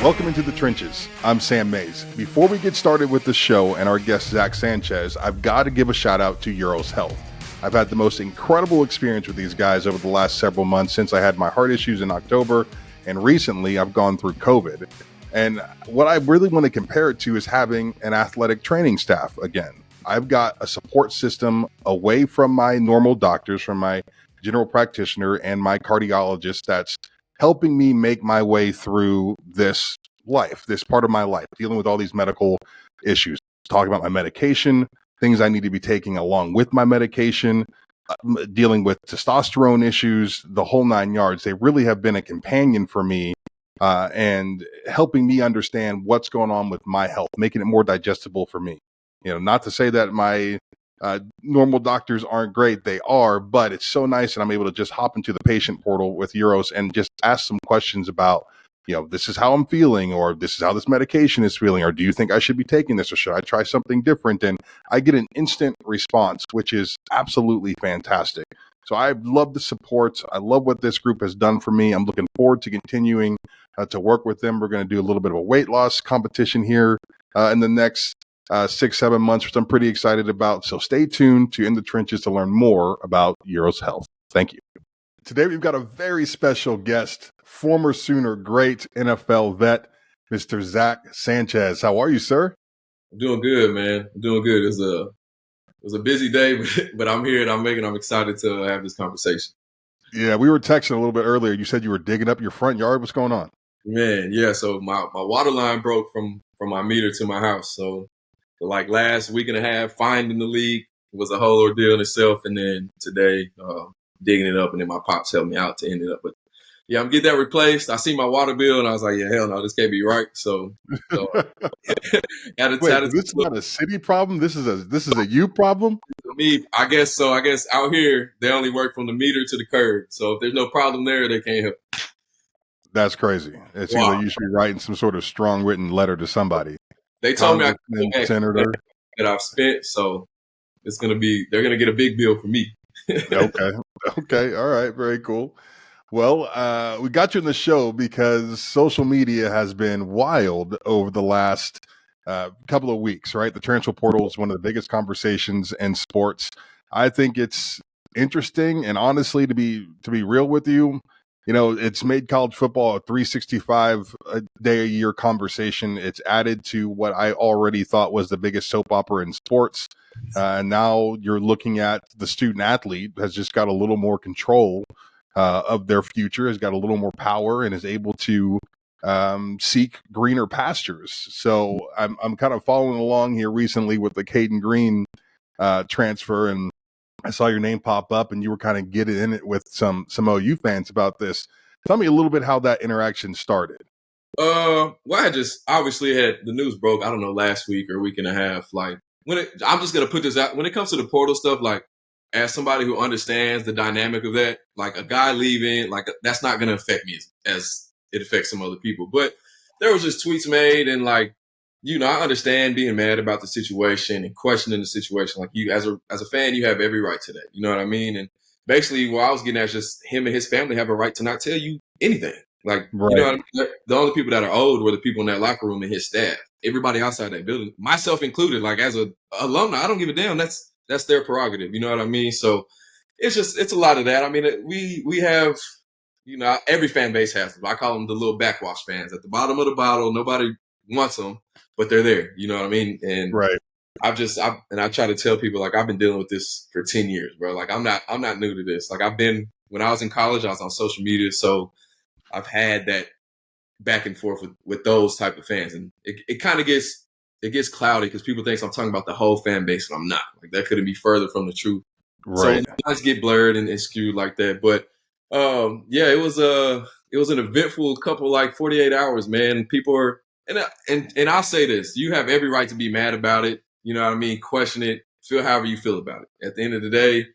Welcome into the trenches. I'm Sam Mays. Before we get started with the show and our guest Zack Sanchez, I've got to give a shout out to Euros Health. I've had the most incredible experience with these guys over the last several months since I had my heart issues in October, and recently I've gone through COVID. And what I really want to compare it to is having an athletic training staff again. I've got a support system away from my normal doctors, from my general practitioner and my cardiologist that's helping me make my way through this life, this part of my life, dealing with all these medical issues, talking about my medication, things I need to be taking along with my medication, dealing with testosterone issues, the whole 9 yards. They really have been a companion for me and helping me understand what's going on with my health, making it more digestible for me. You know, not to say that my normal doctors aren't great. They are, but it's so nice that I'm able to just hop into the patient portal with Euros and just ask some questions about, you know, this is how I'm feeling, or this is how this medication is feeling, or do you think I should be taking this, or should I try something different? And I get an instant response, which is absolutely fantastic. So I love the support. I love what this group has done for me. I'm looking forward to continuing to work with them. We're going to do a little bit of a weight loss competition here in the next 6-7 months, which I'm pretty excited about. So stay tuned to In the Trenches to learn more about Euros Health. Thank you. Today we've got a very special guest, former Sooner great NFL vet, Mr. Zack Sanchez. How are you, sir? I'm doing good, man. I'm doing good. It was a busy day, but I'm here and I'm excited to have this conversation. Yeah, we were texting a little bit earlier. You said you were digging up your front yard. What's going on? Man, yeah. So my water line broke from my meter to my house. So like last week and a half, finding the leak was a whole ordeal in itself. And then today, digging it up, and then my pops helped me out to end it up. But yeah, I'm getting that replaced. I see my water bill and I was like, yeah, hell no, this can't be right. So Wait, this is not a city problem. This is a you problem. Me, I guess so. I guess out here they only work from the meter to the curb. So if there's no problem there, they can't help. That's crazy. It seems like you should be writing some sort of strong written letter to somebody. They told me that I've spent, so they're gonna get a big bill for me. Okay, all right, very cool. Well, we got you in the show because social media has been wild over the last couple of weeks, right? The transfer portal is one of the biggest conversations in sports. I think it's interesting, and honestly, to be real with you, you know, it's made college football a 365 a day a year conversation. It's added to what I already thought was the biggest soap opera in sports. And now you're looking at the student athlete has just got a little more control of their future, has got a little more power, and is able to seek greener pastures. So I'm kind of following along here recently with the Caden Green transfer, and I saw your name pop up, and you were kind of getting in it with some OU fans about this. Tell me a little bit how that interaction started. Well, I just obviously had the news broke, I don't know, last week or week and a half. Like I'm just gonna put this out. When it comes to the portal stuff, like as somebody who understands the dynamic of that, like a guy leaving, like that's not gonna affect me as it affects some other people. But there was just tweets made, and like, you know, I understand being mad about the situation and questioning the situation. Like you, as a fan, you have every right to that. You know what I mean? And basically, what I was getting at is just him and his family have a right to not tell you anything. Like, right. You know what I mean? The only people that are owed were the people in that locker room and his staff. Everybody outside that building, myself included, like as a alumni, I don't give a damn. That's their prerogative. You know what I mean? So it's a lot of that. I mean, we have, you know, every fan base has them. I call them the little backwash fans at the bottom of the bottle. Nobody wants them, but they're there. You know what I mean? And right. I try to tell people, like, I've been dealing with this for 10 years, bro. Like I'm not new to this. Like when I was in college, I was on social media. So I've had that back and forth with those type of fans. And it kind of gets cloudy because people think I'm talking about the whole fan base, and I'm not. Like that couldn't be further from the truth. Right. So things get blurred and skewed like that. But yeah, it was an eventful couple, like 48 hours, man. People are, and I'll say this, you have every right to be mad about it. You know what I mean? Question it, feel however you feel about it. At the end of the day,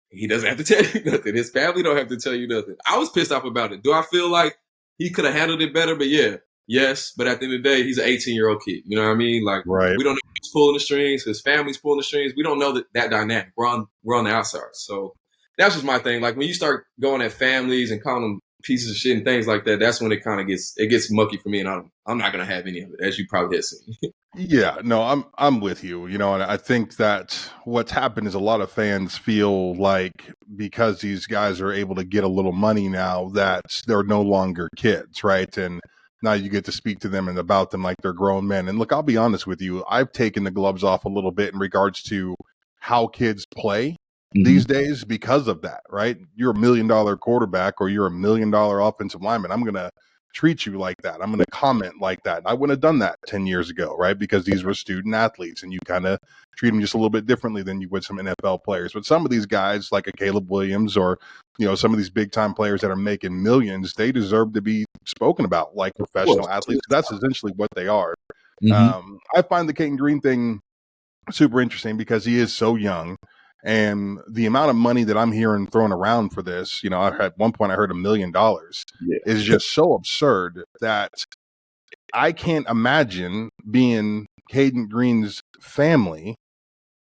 he doesn't have to tell you nothing. His family don't have to tell you nothing. I was pissed off about it. Do I feel like he could have handled it better? But yeah, yes. But at the end of the day, he's an 18-year-old kid. You know what I mean? Like, right. We don't know who's pulling the strings. His family's pulling the strings. We don't know that dynamic. We're on the outside. So that's just my thing. Like when you start going at families and calling them pieces of shit and things like that, that's when it kind of gets mucky for me, and I'm not gonna have any of it, as you probably have seen. Yeah, no, I'm with you, and I think that what's happened is a lot of fans feel like because these guys are able to get a little money now that they're no longer kids, right? And now you get to speak to them and about them like they're grown men. And look, I'll be honest with you, I've taken the gloves off a little bit in regards to how kids play these days because of that, right? You're $1 million quarterback or you're $1 million offensive lineman. I'm going to treat you like that. I'm going to comment like that. I wouldn't have done that 10 years ago, right? Because these were student athletes and you kind of treat them just a little bit differently than you would some NFL players. But some of these guys like a Caleb Williams or, some of these big time players that are making millions, they deserve to be spoken about like professional athletes. That's essentially what they are. I find the Caden Green thing super interesting because he is so young. And the amount of money that I'm hearing thrown around for this, at one point I heard $1 million is just so absurd that I can't imagine being Caden Green's family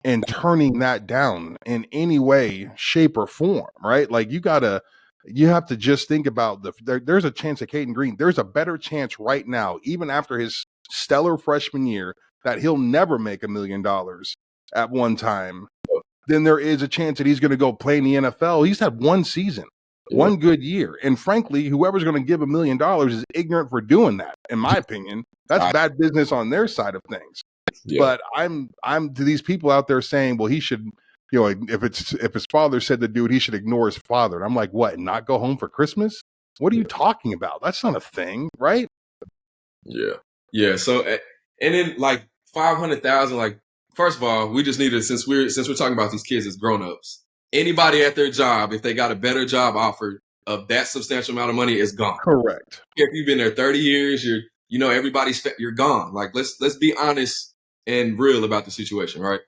and turning that down in any way, shape, or form, right? Like you have to just think about there's a chance at Caden Green. There's a better chance right now, even after his stellar freshman year, that he'll never make $1 million at one time. Then there is a chance that he's going to go play in the NFL. He's had one season, one good year. And frankly, whoever's going to give $1 million is ignorant for doing that, in my opinion. That's bad business on their side of things. Yeah. But I'm to these people out there saying, well, he should, if his father said to do it, he should ignore his father. And I'm like, what, not go home for Christmas? What are you talking about? That's not a thing, right? Yeah. Yeah. So, and then like 500,000, like, first of all, we just need to, since we're talking about these kids as grown-ups, anybody at their job, if they got a better job offer of that substantial amount of money, is gone. Correct. If you've been there 30 years, you're gone. Like, let's be honest and real about the situation, right?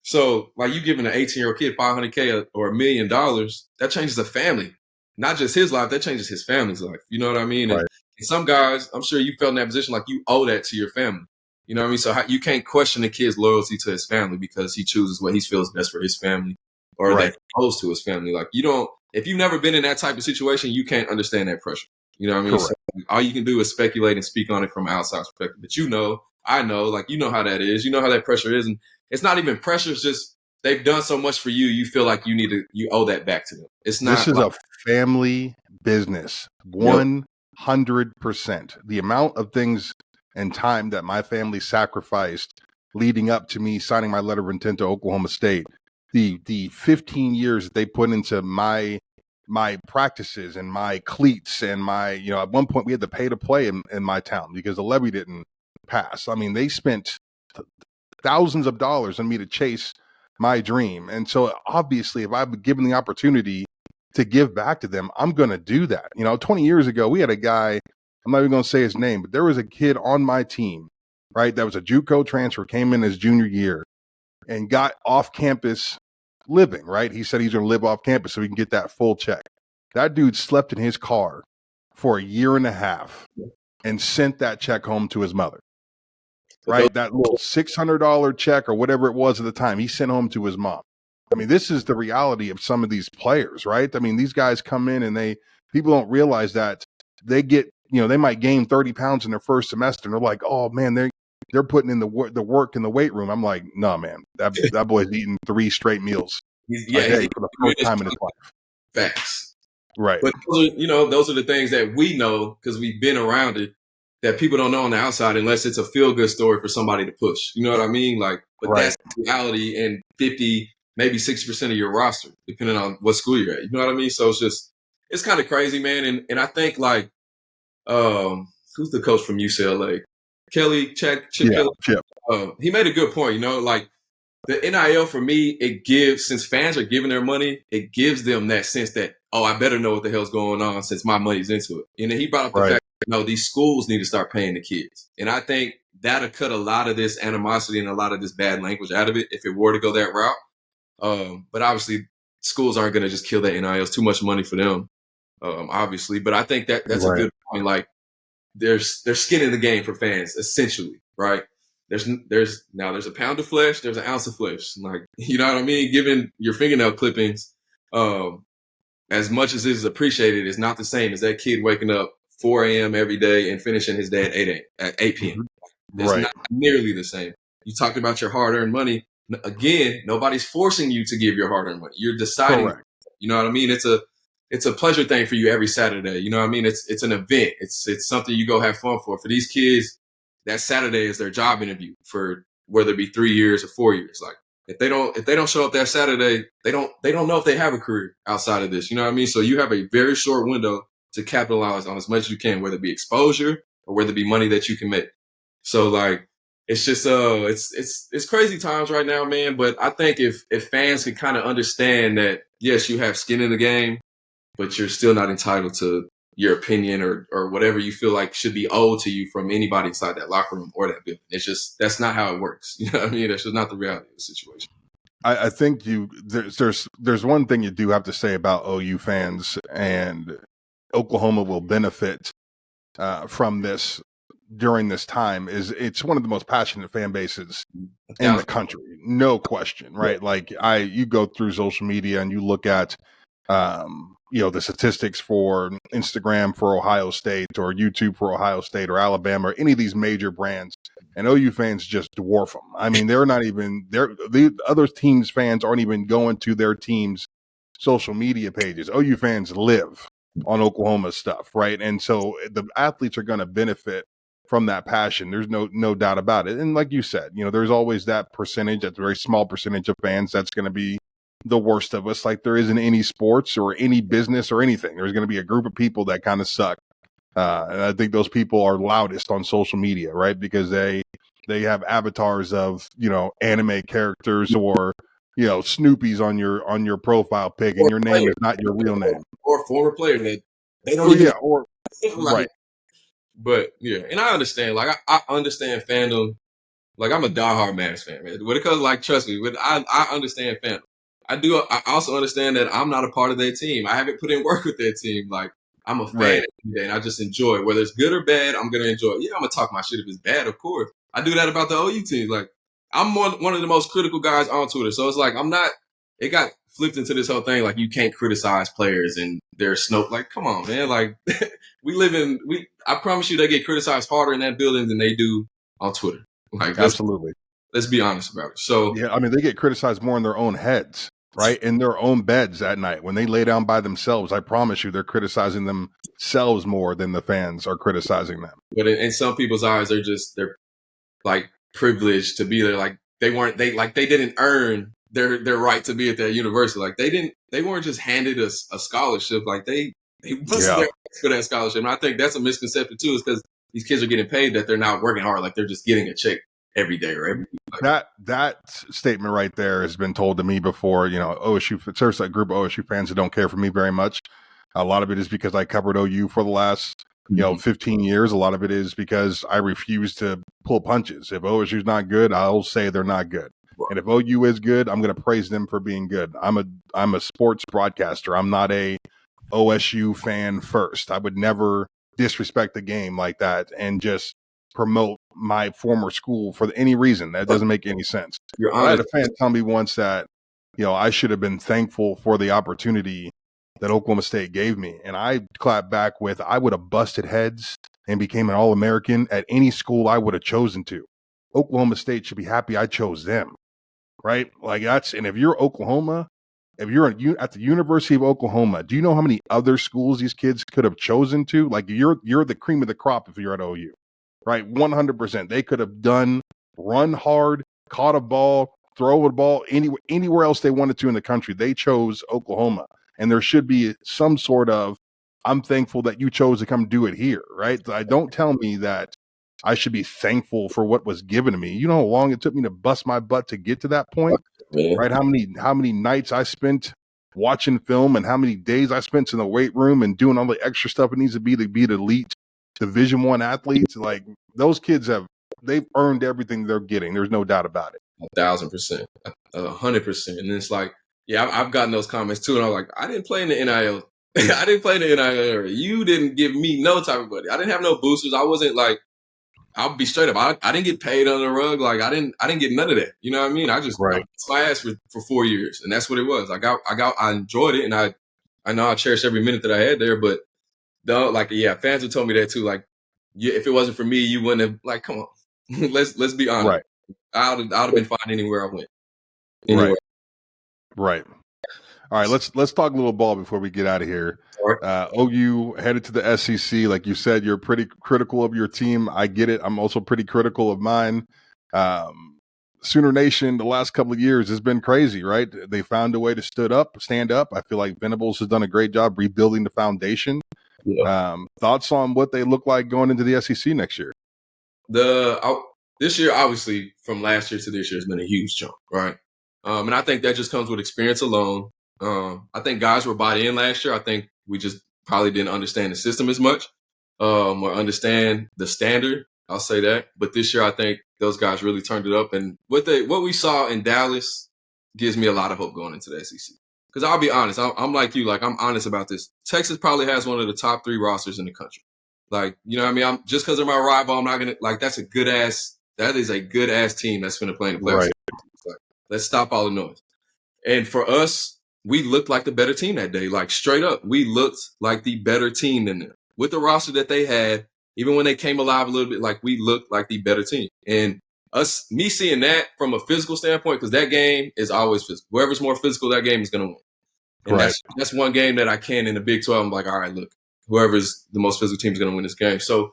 So, like, you giving an 18-year-old kid $500K or $1 million, that changes the family. Not just his life, that changes his family's life. You know what I mean? Right. And some guys, I'm sure you felt in that position, like you owe that to your family. You know what I mean? So you can't question the kid's loyalty to his family because he chooses what he feels best for his family or that he owes to his family. Like if you've never been in that type of situation, you can't understand that pressure. You know what I mean? So all you can do is speculate and speak on it from an outside perspective. But I know, like, how that is. You know how that pressure is. And it's not even pressure. It's just they've done so much for you. You feel like you owe that back to them. It's not. This is a family business. 100%. The amount of things and time that my family sacrificed leading up to me signing my letter of intent to Oklahoma State, the 15 years that they put into my practices and my cleats and my, at one point we had to pay to play in my town because the levy didn't pass. I mean, they spent thousands of dollars on me to chase my dream. And so obviously if I've been given the opportunity to give back to them, I'm going to do that. 20 years ago, we had a guy, I'm not even going to say his name, but there was a kid on my team, right? That was a JUCO transfer, came in his junior year and got off-campus living, right? He said he's going to live off campus so he can get that full check. That dude slept in his car for a year and a half and sent that check home to his mother, right? That little $600 check or whatever it was at the time, he sent home to his mom. I mean, this is the reality of some of these players, right? I mean, these guys come in and people don't realize that they get, they might gain 30 pounds in their first semester and they're like, oh man, they're putting in the work in the weight room. I'm like, no, man, that boy's eating 3 straight meals a day for the first time in his life. Facts. Right. But those are the things that we know because we've been around it that people don't know on the outside unless it's a feel-good story for somebody to push. You know what I mean? Like, but that's the reality in 50, maybe 60% of your roster, depending on what school you're at. You know what I mean? So it's kind of crazy, man. And I think like, who's the coach from UCLA? Chip Kelly. He made a good point, like the NIL for me, it gives, since fans are giving their money, it gives them that sense that, oh, I better know what the hell's going on since my money's into it. And then he brought up the fact that, these schools need to start paying the kids. And I think that'll cut a lot of this animosity and a lot of this bad language out of it if it were to go that route. But obviously schools aren't going to just kill that NIL. It's too much money for them, obviously. But I think that's a good point. Like, there's skin in the game for fans, essentially, right? There's a pound of flesh, there's an ounce of flesh. Like, you know what I mean? Given your fingernail clippings, as much as it is appreciated, is not the same as that kid waking up 4 a.m. every day and finishing his day at 8 p.m. It's Right. not nearly the same. You talked about your hard-earned money. Again, nobody's forcing you to give your hard-earned money. You're deciding. Correct. You know what I mean? It's a pleasure thing for you every Saturday. You know what I mean? It's an event. It's something you go have fun for. For these kids, that Saturday is their job interview for whether it be 3 years or 4 years. Like if they don't show up that Saturday, they don't know if they have a career outside of this. You know what I mean? So you have a very short window to capitalize on as much as you can, whether it be exposure or whether it be money that you can make. So like it's just it's crazy times right now, man. But I think if fans can kind of understand that, yes, you have skin in the game, but you're still not entitled to your opinion or whatever you feel like should be owed to you from anybody inside that locker room or that building. It's just, that's not how it works. You know what I mean? That's just not the reality of the situation. I think there's one thing you do have to say about OU fans, and Oklahoma will benefit from this during this time. Is it's one of the most passionate fan bases in the country, no question, right? Like you go through social media and you look at the statistics for Instagram for Ohio State or YouTube for Ohio State or Alabama or any of these major brands, and OU fans just dwarf them. I mean, they're not even the other teams' fans aren't even going to their teams' social media pages. OU fans live on Oklahoma stuff, right? And so the athletes are going to benefit from that passion. There's no doubt about it. And like you said, there's always that percentage, that very small percentage of fans that's going to be the worst of us, like there is in any sports or any business or anything. There's going to be a group of people that kind of suck. And I think those people are loudest on social media, right? Because they have avatars of, anime characters or, Snoopy's on your profile pic, and your name is not your real name. Or former player that they don't even right. But yeah, and I understand. Like I understand fandom. Like I'm a diehard Mavs fan, man. When it comes, like, trust me, I understand fandom. I also understand that I'm not a part of their team. I haven't put in work with their team. Like I'm a fan every day, and I just enjoy it. Whether it's good or bad, I'm gonna enjoy it. Yeah, I'm gonna talk my shit if it's bad, of course. I do that about the OU team. Like I'm one of the most critical guys on Twitter. So it's like it got flipped into this whole thing like you can't criticize players and they're snow. Like, come on, man. Like I promise you they get criticized harder in that building than they do on Twitter. Like absolutely. Let's be honest about it. So yeah, I mean, they get criticized more in their own heads, right? In their own beds at night when they lay down by themselves. I promise you, they're criticizing themselves more than the fans are criticizing them. But in some people's eyes, they're like privileged to be there. Like they didn't earn their right to be at that university. Like they weren't just handed a scholarship. Like they busted their ass for that scholarship. And I think that's a misconception too, is because these kids are getting paid that they're not working hard. Like they're just getting a check every day or every week. That statement right there has been told to me before. OSU, there's a group of OSU fans that don't care for me very much. A lot of it is because I covered OU for the last 15 years. A lot of it is because I refuse to pull punches. If OSU's not good, I'll say they're not good. Right. And if OU is good, I'm going to praise them for being good. I'm a sports broadcaster. I'm not a OSU fan first. I would never disrespect the game like that and just promote my former school for any reason. That doesn't make any sense. I had a fan tell me once that, I should have been thankful for the opportunity that Oklahoma State gave me. And I clapped back with, I would have busted heads and became an All-American at any school I would have chosen to. Oklahoma State should be happy I chose them, right? Like and if you're Oklahoma, if you're at the University of Oklahoma, do you know how many other schools these kids could have chosen to? Like you're the cream of the crop if you're at OU. Right, 100%. They could have run hard, caught a ball, throw a ball anywhere else they wanted to in the country. They chose Oklahoma, and there should be some sort of, I'm thankful that you chose to come do it here, right? Don't tell me that I should be thankful for what was given to me. You know how long it took me to bust my butt to get to that point, right? How many nights I spent watching film and how many days I spent in the weight room and doing all the extra stuff it needs to be the elite Division I athletes. Like those kids they've earned everything they're getting. There's no doubt about it. 1,000%, 100%. And it's like, yeah, I've gotten those comments too. And I'm like, I didn't play in the NIL. I didn't play in the NIL area. You didn't give me no type of money. I didn't have no boosters. I wasn't like, I'll be straight up. I didn't get paid on the rug. Like I didn't get none of that. You know what I mean? I just my ass for 4 years, and that's what it was. I enjoyed it, and I I know I cherish every minute that I had there, but fans have told me that too. Like, if it wasn't for me, you wouldn't have. Like, come on, let's be honest. Right. I'd have been fine anywhere I went. Anywhere. Right. All right, let's talk a little ball before we get out of here. OU headed to the SEC. Like you said, you're pretty critical of your team. I get it. I'm also pretty critical of mine. Sooner Nation, the last couple of years has been crazy, right? They found a way to stand up. I feel like Venables has done a great job rebuilding the foundation. Yeah. Thoughts on what they look like going into the SEC next year? This year, obviously, from last year to this year has been a huge jump, right? And I think that just comes with experience alone. I think guys were bought in last year. I think we just probably didn't understand the system as much or understand the standard. I'll say that. But this year, I think those guys really turned it up. And what we saw in Dallas gives me a lot of hope going into the SEC. Because I'll be honest, I'm like you. Like, I'm honest about this. Texas probably has one of the top 3 rosters in the country. Like, you know what I mean? Just because they're my rival, I'm not going to – like, that is a good-ass team that's going to play in the playoffs. Right. Like, let's stop all the noise. And for us, we looked like the better team that day. Like, straight up, we looked like the better team than them. With the roster that they had, even when they came alive a little bit, like, we looked like the better team. And me seeing that from a physical standpoint, because that game is always physical. Whoever's more physical, that game is going to win. And right. That's one game that I can in the Big 12. I'm like, all right, look, whoever's the most physical team is going to win this game. So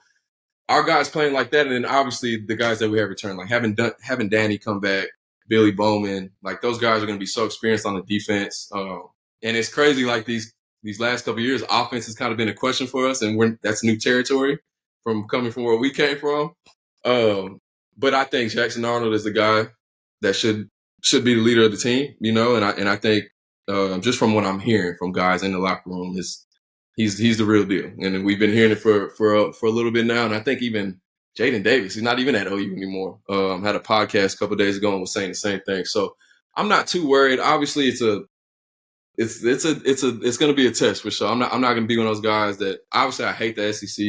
our guys playing like that, and then obviously the guys that we have returned, like having Danny come back, Billy Bowman, like those guys are going to be so experienced on the defense. And it's crazy, like these last couple of years, offense has kind of been a question for us, and that's new territory from coming from where we came from. But I think Jackson Arnold is the guy that should be the leader of the team, you know, and I think just from what I'm hearing from guys in the locker room he's the real deal. And we've been hearing it for a little bit now. And I think even Jaden Davis, he's not even at OU anymore. Had a podcast a couple of days ago and was saying the same thing. So I'm not too worried. Obviously it's going to be a test for sure. I'm not going to be one of those guys that obviously I hate the SEC.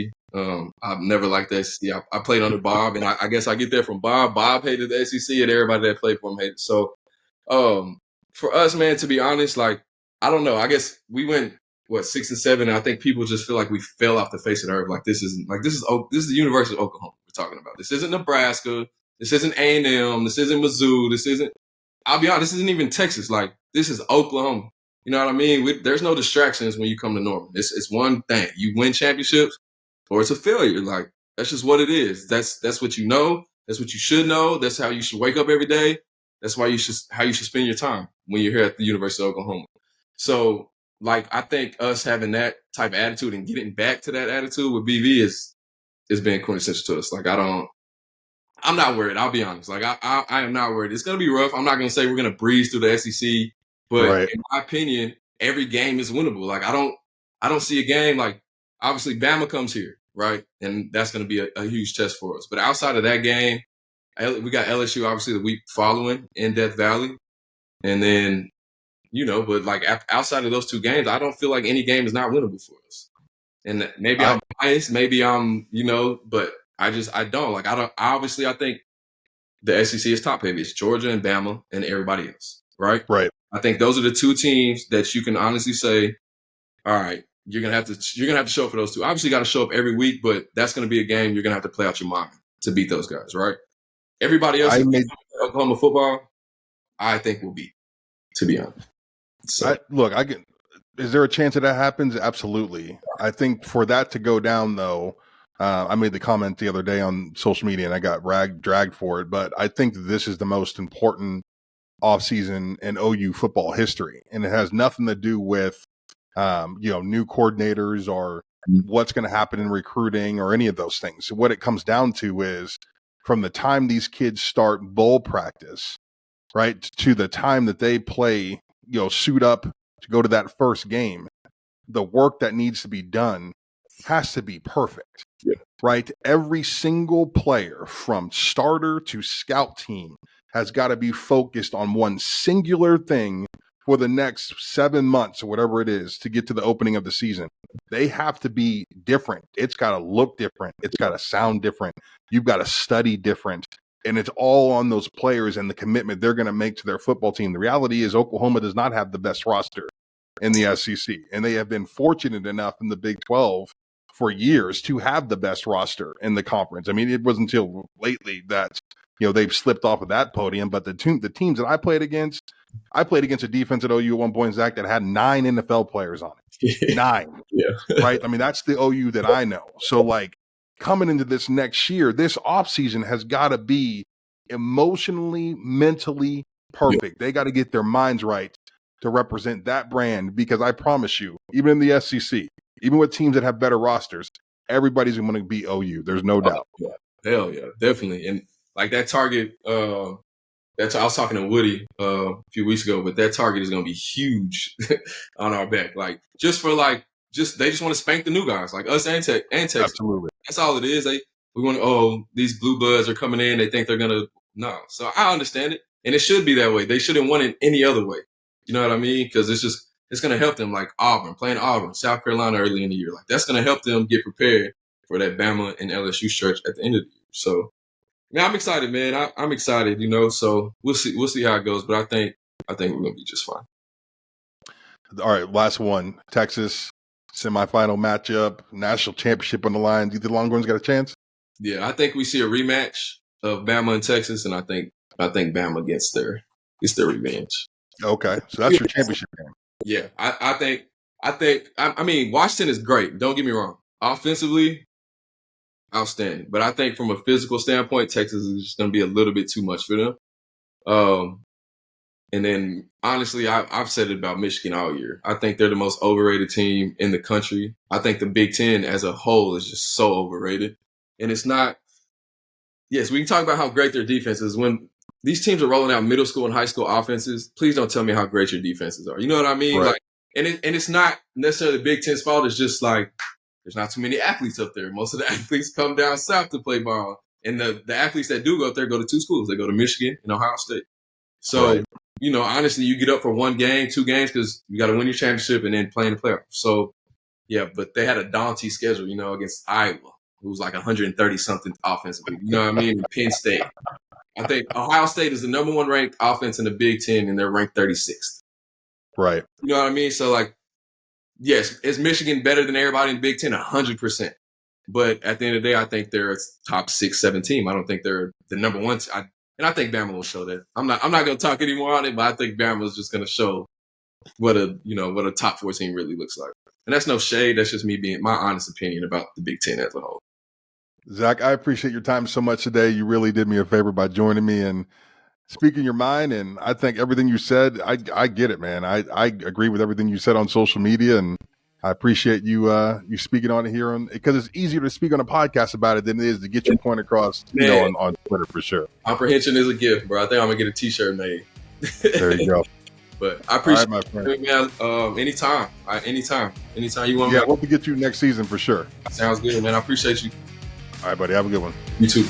I've never liked the SEC. I played under Bob, and I guess I get that from Bob. Bob hated the SEC, and everybody that played for him hated. So for us, man, to be honest, like, I don't know. I guess we went 6 and 7, and I think people just feel like we fell off the face of the earth. Like, this is the University of Oklahoma we're talking about. This isn't Nebraska. This isn't A&M. This isn't Mizzou. This isn't. I'll be honest. This isn't even Texas. Like, this is Oklahoma. You know what I mean? There's no distractions when you come to Norman. It's one thing. You win championships, or it's a failure. Like, that's just what it is. That's what you know. That's what you should know. That's how you should wake up every day. That's how you should spend your time when you're here at the University of Oklahoma. So, like, I think us having that type of attitude and getting back to that attitude with BV is being quintessential to us. Like, I'm not worried. I'll be honest. Like, I am not worried. It's going to be rough. I'm not going to say we're going to breeze through the SEC, but right. In my opinion, every game is winnable. Like, I don't see a game like, obviously Bama comes here, right? And that's going to be a huge test for us. But outside of that game, we got LSU obviously the week following in Death Valley. And then, you know, but like outside of those 2 games, I don't feel like any game is not winnable for us. And maybe I'm biased, maybe I'm, you know, but I don't. Like, I think the SEC is top heavy. It's Georgia and Bama and everybody else, right? Right. I think those are the 2 teams that you can honestly say, all right, you're gonna have to show up for those 2. Obviously, you got to show up every week, but that's gonna be a game you're gonna have to play out your mind to beat those guys, right? Everybody else in Oklahoma football, I think will beat, to be honest. So. Is there a chance that happens? Absolutely. I think for that to go down, though, I made the comment the other day on social media and I got dragged for it, but I think this is the most important offseason in OU football history. And it has nothing to do with, new coordinators or what's going to happen in recruiting or any of those things. So what it comes down to is from the time these kids start bowl practice, right, to the time that they play, suit up to go to that first game, the work that needs to be done has to be perfect, right? Every single player from starter to scout team has got to be focused on one singular thing for the next 7 months or whatever it is to get to the opening of the season. They have to be different. It's got to look different. It's got to sound different. You've got to study different. And it's all on those players and the commitment they're going to make to their football team. The reality is Oklahoma does not have the best roster in the SEC, and they have been fortunate enough in the Big 12 for years to have the best roster in the conference. I mean, it wasn't until lately that they've slipped off of that podium. But the teams that I played against a defense at OU at one point, Zach, that had 9 NFL players on it. 9, right? I mean, that's the OU that I know. So, like, coming into this next year, this offseason has got to be emotionally, mentally perfect. They got to get their minds right to represent that brand, because I promise you, even in the SEC, even with teams that have better rosters, everybody's going to be OU. There's no doubt. Hell yeah, definitely. And like that target, I was talking to Woody a few weeks ago, but that target is going to be huge on our back. Like they just want to spank the new guys, like us and Texas. Absolutely. That's all it is. We want these blue buds are coming in. They think they're going to, no. So I understand it. And it should be that way. They shouldn't want it any other way. You know what I mean? Because it's going to help them, like playing Auburn, South Carolina early in the year. Like that's going to help them get prepared for that Bama and LSU stretch at the end of the year. So, man, I'm excited, man. I'm excited, so we'll see how it goes. But I think we're going to be just fine. All right, last one. Texas, semifinal matchup, national championship on the line. Do you think the Longhorns got a chance? Yeah, I think we see a rematch of Bama and Texas, and I think Bama gets their revenge. Okay, so that's your championship game. Yeah, I mean, Washington is great. Don't get me wrong. Offensively, outstanding. But I think from a physical standpoint, Texas is just going to be a little bit too much for them. And then, honestly, I've said it about Michigan all year. I think they're the most overrated team in the country. I think the Big Ten as a whole is just so overrated. And it's not – yes, we can talk about how great their defense is. When these teams are rolling out middle school and high school offenses, please don't tell me how great your defenses are. You know what I mean? Right. Like, and it's not necessarily the Big Ten's fault. It's just like there's not too many athletes up there. Most of the athletes come down south to play ball. And the athletes that do go up there go to 2 schools. They go to Michigan and Ohio State. So, right. Honestly, you get up for 1 game, 2 games, because you got to win your championship and then play in the playoffs. So, yeah, but they had a daunting schedule, against Iowa, who was like 130-something offensively. You know what I mean? And Penn State. I think Ohio State is the number 1 ranked offense in the Big Ten, and they're ranked 36th. Right. You know what I mean? So, like, yes, is Michigan better than everybody in the Big Ten? 100%. But at the end of the day, I think they're a top 6-7 team. I don't think they're the number 1. And I think Bama will show that. I'm not going to talk anymore on it, but I think Bama is just going to show what a top 4 team really looks like. And that's no shade. That's just me being my honest opinion about the Big Ten as a whole. Zach, I appreciate your time so much today. You really did me a favor by joining me and speaking your mind. And I think everything you said, I get it, man. I agree with everything you said on social media, and I appreciate you speaking on it here, because it's easier to speak on a podcast about it than it is to get your point across, on Twitter for sure. Comprehension is a gift, bro. I think I'm gonna get a T-shirt made. There you go. But I appreciate my friend. it, man. Anytime you want. Yeah, I hope to get you next season for sure. Sounds good, man. I appreciate you. All right, buddy. Have a good one. You too.